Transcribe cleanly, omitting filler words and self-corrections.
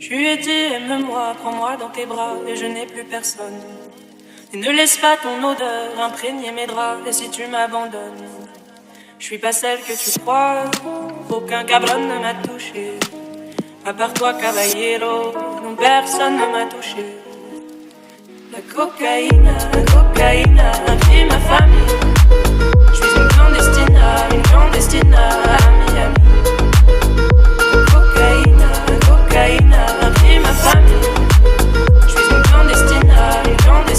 Je lui ai dit aime-moi, prends-moi dans tes bras et je n'ai plus personne. Et ne laisse pas ton odeur imprégner mes draps. Et si tu m'abandonnes, je suis pas celle que tu crois. Aucun cabron ne m'a touché. À part toi, caballero, non personne ne m'a touché. La cocaïne a pris ma famille. Je suis une clandestina,